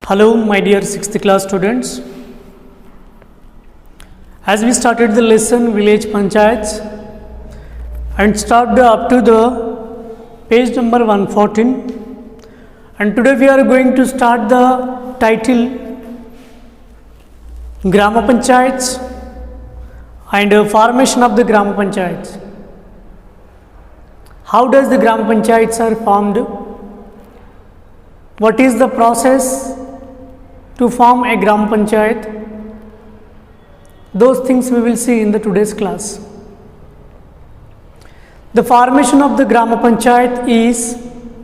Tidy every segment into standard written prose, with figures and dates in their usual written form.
Hello, my dear 6th class students. As we started the lesson Village Panchayats and stopped up to the page number 114, and today we are going to start the title Grama Panchayats and formation of the Grama Panchayats. How does the Grama Panchayats are formed? What is the process to form a Gram Panchayat? Those things we will see in the today's class. The formation of the Grama Panchayat is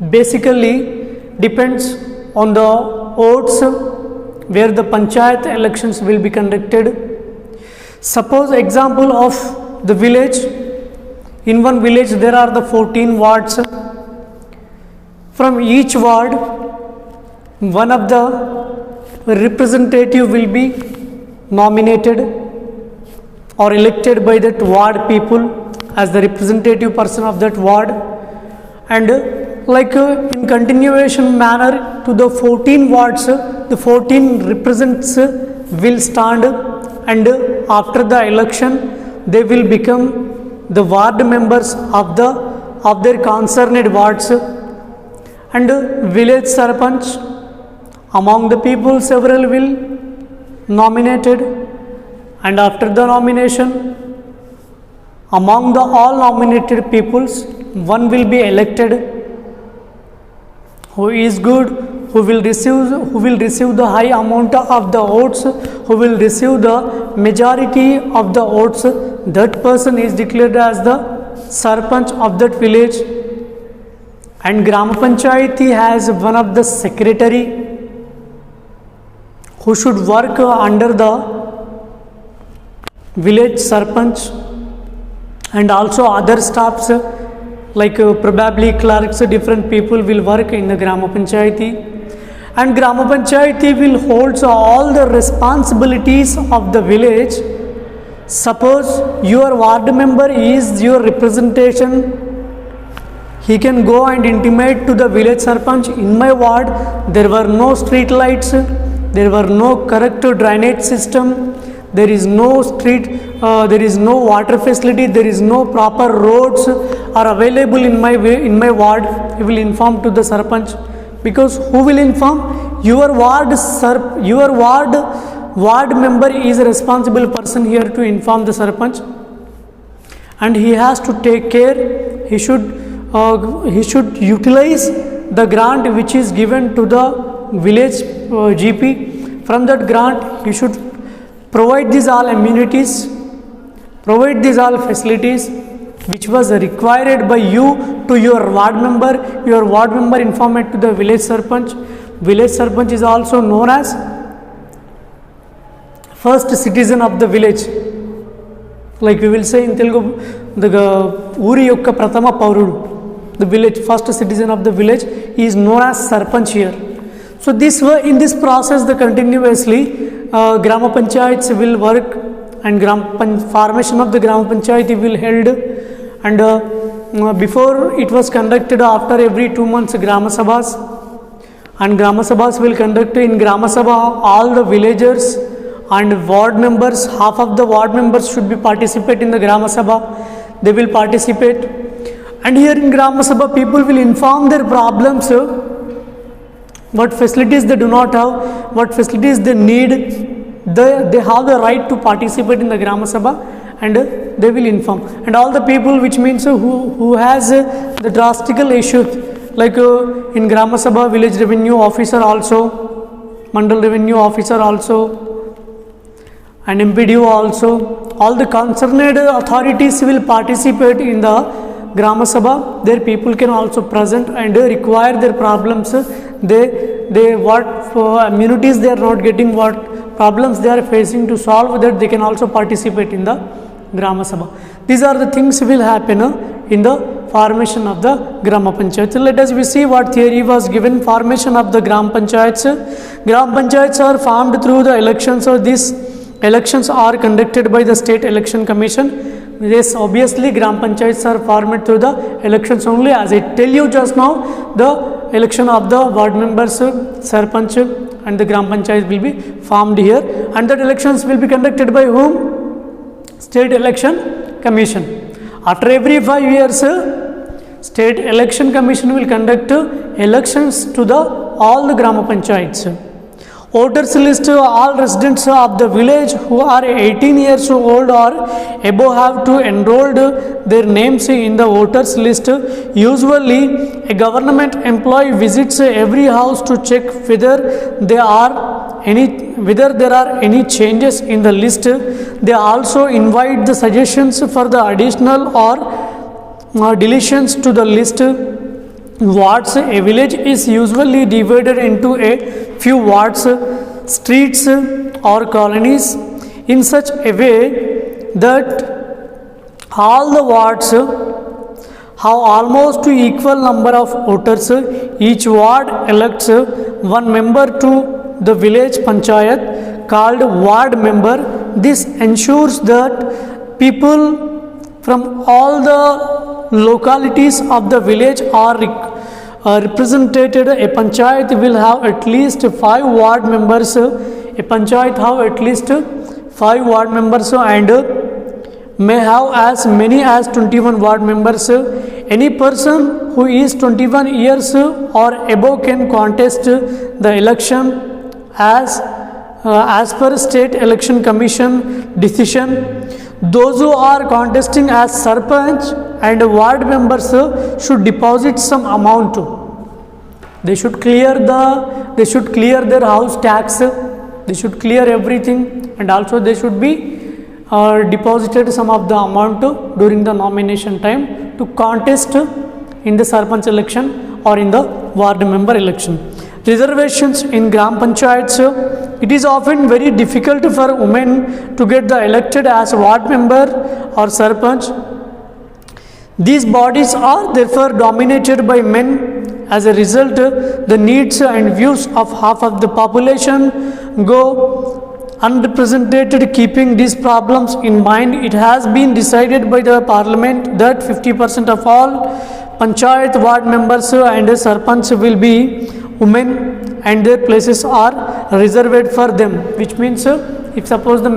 basically depends on the wards where the Panchayat elections will be conducted. Suppose example of the village. In one village there are the 14 wards. From each ward one of the representative will be nominated or elected by that ward people as the representative person of that ward, and in continuation manner to the 14 wards the 14 represents will stand, and after the election they will become the ward members of their concerned wards, and village sarpanch among the people several will nominated, and after the nomination among the all nominated peoples one will be elected who is good, who will receive the high amount of the votes, who will receive the majority of the votes. That person is declared as the sarpanch of that village, and Grama Panchayati has one of the secretary who should work under the village sarpanch, and also other staffs probably clerks, different people will work in the Grama Panchayati, and Grama Panchayati will hold all the responsibilities of the village. Suppose your ward member is your representation, he can go and intimate to the village sarpanch, in my ward there were no street lights, there were no correct drainage system, there is no street, there is no water facility, there is no proper roads are available in my ward. He will inform to the sarpanch, because who will inform? Your ward member is a responsible person here to inform the sarpanch, and he has to take care. He should utilize the grant which is given to the village GP. From that grant he should provide these all amenities, provide these all facilities which was required by you to your ward member. Your ward member inform it to the village sarpanch. Village sarpanch is also known as first citizen of the village. Like we will say in Telugu, the uri yokka prathama paurudu, the village first citizen of the village is known as sarpanch here. So in this process the continuously Grama Panchayats will work, and formation of the Grama Panchayati will held, and before it was conducted after every 2 months Grama Sabhas, and Grama Sabhas will conduct in Grama Sabha all the villagers and ward members, half of the ward members should be participate in the Grama Sabha. They will participate, and here in Grama Sabha people will inform their problems, what facilities they do not have, what facilities they need. They have the right to participate in the Grama Sabha, and they will inform. And all the people, which means who has the drastical issues, in Grama Sabha, village revenue officer also, mandal revenue officer also, and MPDO also, all the concerned authorities will participate in the Grama Sabha. Their people can also present and require their problems. They what amenities they are not getting, what problems they are facing, to solve that they can also participate in the Grama Sabha. These are the things will happen in the formation of the Grama Panchayats. So let us see what theory was given. Formation of the Gram Panchayats. Gram Panchayats are formed through the elections, or these elections are conducted by the State Election Commission. Yes, obviously Gram Panchayats are formed through the elections only. As I tell you just now, the election of the ward members, sarpanch and the Gram Panchayat will be formed here, and that elections will be conducted by whom? State Election Commission. After every 5 years, State Election Commission will conduct elections to the all the Gram Panchayats. Voters list, all residents of the village who are 18 years old or above have to enroll their names in the voters list. Usually, a government employee visits every house to check whether there are any changes in the list. They also invite the suggestions for the additional or deletions to the list. Wards. A village is usually divided into a few wards, streets or colonies in such a way that all the wards have almost equal number of voters. Each ward elects one member to the village panchayat called ward member. This ensures that people from all the localities of the village are represented. A panchayat will have at least 5 ward members. A panchayat have at least 5 ward members and may have as many as 21 ward members. Any person who is 21 years or above can contest the election as per State Election Commission decision. Those who are contesting as sarpanch and ward members should deposit some amount. They should clear their house tax. They should clear everything, and also they should be deposited some of the amount during the nomination time to contest in the sarpanch election or in the ward member election. Reservations in Gram Panchayats. It is often very difficult for women to get the elected as ward member or sarpanch. These bodies are therefore dominated by men. As a result, the needs and views of half of the population go unrepresented. Keeping these problems in mind, it has been decided by the parliament that 50% of all panchayat ward members and sarpanch will be women and their places are reserved for them, which means if suppose the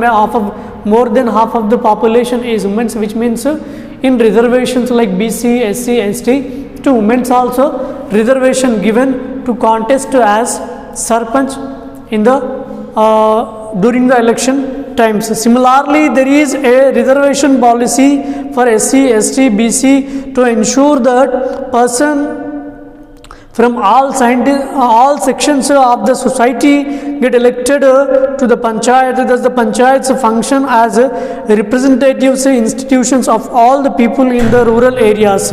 more than half of the population is women, which means in reservations like BC, SC, ST, to women also reservation given to contest as sarpanch in the during the election times. Similarly, there is a reservation policy for SC, ST, BC to ensure that person from all sections of the society get elected to the panchayat. Thus the panchayats function as representatives institutions of all the people in the rural areas,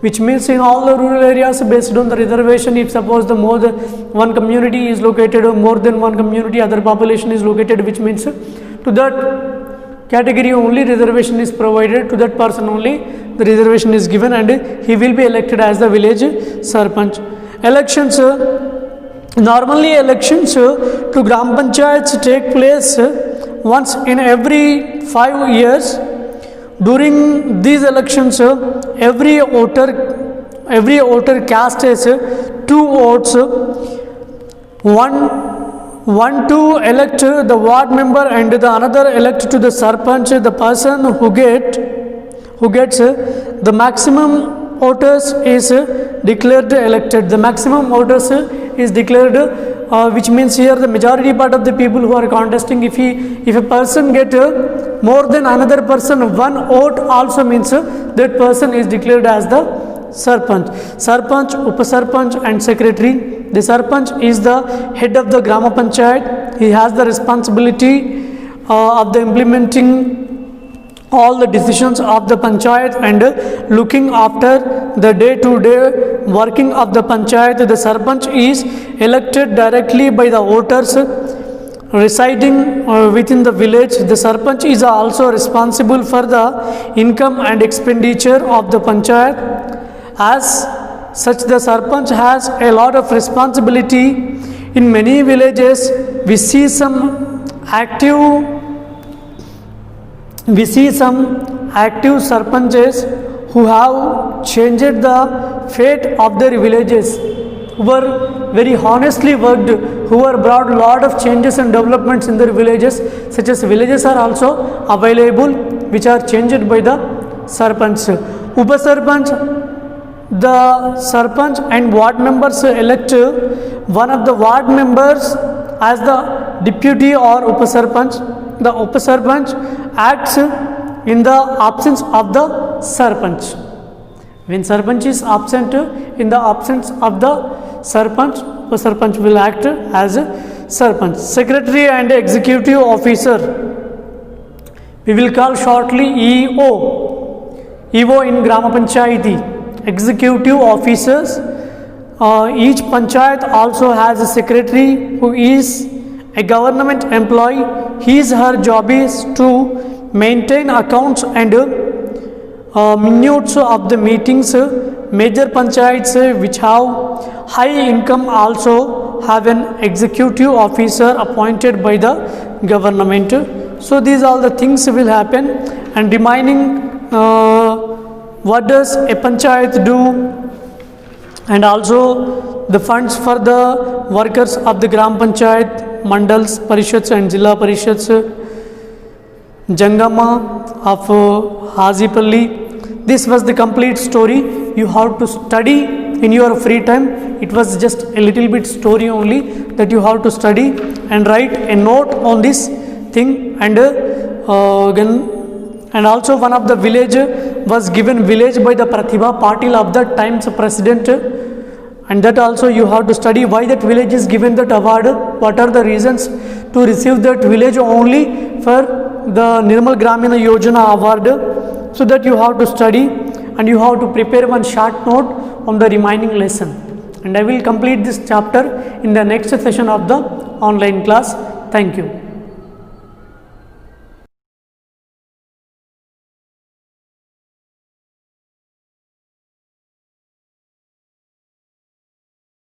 which means in all the rural areas based on the reservation, if suppose the more than one community is located or more than one community other population is located, which means to that category only reservation is provided, to that person only the reservation is given and he will be elected as the village sarpanch. Elections. Normally elections to Gram Panchayats take place once in every 5 years. During these elections, every voter casts 2 votes. One to elect the ward member and the another elect to the sarpanch. The person who gets the maximum voters is declared elected. The maximum voters is declared, which means here the majority part of the people who are contesting, if a person get more than another person one vote also means that person is declared as the sarpanch. Sarpanch, upasarpanch and secretary. The sarpanch is the head of the Grama Panchayat. He has the responsibility of the implementing all the decisions of the panchayat and looking after the day-to-day working of the panchayat. The sarpanch is elected directly by the voters residing within the village. The sarpanch is also responsible for the income and expenditure of the panchayat. As such, the sarpanch has a lot of responsibility. In many villages, we see some active sarpanches who have changed the fate of their villages, who were very honestly worked, who are brought lot of changes and developments in their villages. Such as villages are also available, which are changed by the Sarpanch. Upasarpanch, the Sarpanch and ward members elect one of the ward members as the deputy or Upasarpanch. The Upasarpanch acts in the absence of the Sarpanch. When Sarpanch is absent, in the absence of the Sarpanch, Upasarpanch will act as Sarpanch. Secretary and executive officer, we will call shortly EO. EO in Grama Panchayati. Executive officers, each panchayat also has a secretary who is a government employee. Her job is to maintain accounts and minutes of the meetings. Major panchayats which have high income also have an executive officer appointed by the government. So these all the things will happen, and remaining what does a panchayat do, and also the funds for the workers of the Gram Panchayat, Mandals, Parishads and Jilla Parishads, Jangama of Hazipalli. This was the complete story. You have to study in your free time. It was just a little bit story only that you have to study and write a note on this thing. And also one of the village was given village by the Pratibha Patil of that time's president, and that also you have to study why that village is given that award, what are the reasons to receive that village only for the Nirmal Gramina Yojana award. So that you have to study, and you have to prepare one short note on the remaining lesson. And I will complete this chapter in the next session of the online class. Thank you.